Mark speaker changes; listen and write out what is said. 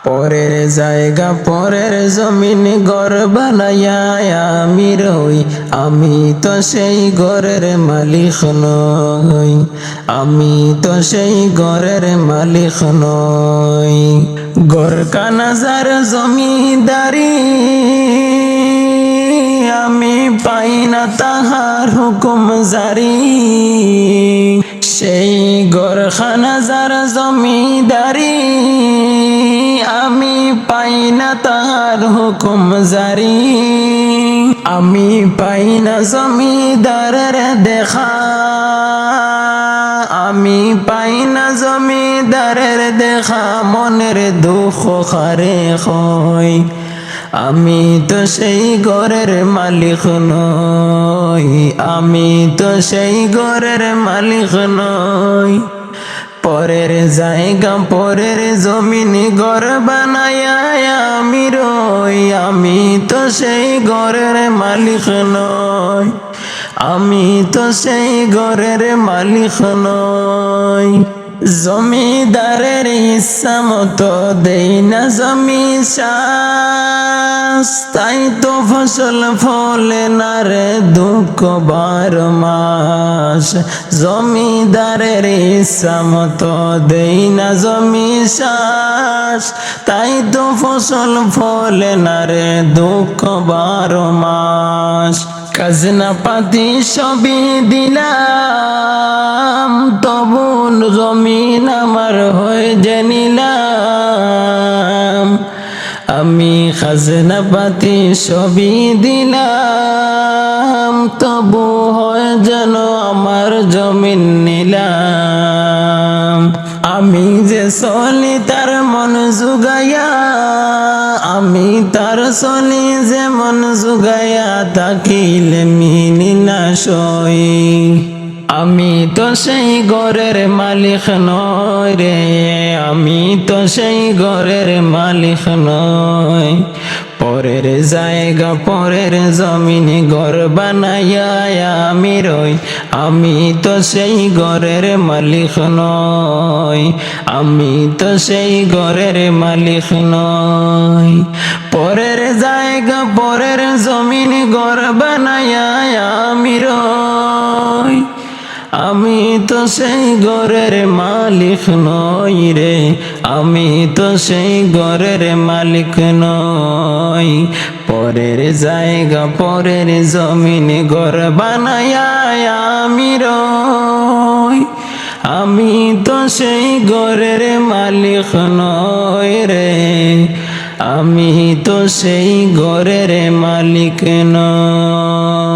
Speaker 1: পরের জায়গা পরের জমিন ঘর বানাইয়া আমি রই, আমি তো সেই ঘরের মালিক নই, আমি তো সেই ঘরের মালিক নই। ঘর কানাজার জমিদারি আমি পাই না তাহার হুকুম জারি, সেই ঘর খানাজার জমিদারি আমি পাই না তাহার হুকুম জারি। আমি পাই না জমিদারের দেখা, আমি পাই না জমিদারের দেখা, মনের দুঃখ খারে হয়। আমি তো সেই ঘরের মালিক নই, আমি তো সেই ঘরের মালিক নই। পরের জায়গা পরের জমিন ঘর বানাইয়া আমি রই, আমি তো সেই ঘরের মালিক নই, আমি তো সেই ঘরের মালিক নই। জমিদারের ইচ্ছা মতো দেই না জমি চাষ, তাই তো ফসল ফলে না রে দুঃখ 12 মাস। জমিদারের ইচ্ছা মতো দেই না জমি চাষ, তাই তো ফসল ফলে না রে দুঃখ 12 মাস। খাজনা পাতি সবই দিলাম, তবু জমিন আমার হয়ে যে নিলাম। আমি খাজনা পাতি সবই দিলাম, তবু হয় যেন আমার জমিন নিলাম। আমি যে চলি তার মন জুগাইয়া, আমি তার চলি যে মন জুগাইয়া, থাকিলে মিলি না সই। আমি তো সেই ঘরের মালিক নই রে, আমি তো সেই ঘরের মালিক নই। পরের জায়গা পরের জমিন ঘর বানাইয়া আমি রই, আমি তো সেই ঘরের মালিক নই, আমি তো সেই ঘরের মালিক নই। পরের জায়গা পরের জমিন ঘর বানাইয়া আমি রই, আমি তো সেই ঘরের মালিক নই রে, আমি তো সেই ঘরের মালিক নই। পরের জায়গা পরের জমিন ঘর বানাইয়া আমি রই, আমি তো সেই ঘরের মালিক নই রে, আমি তো সেই ঘরের মালিক নই।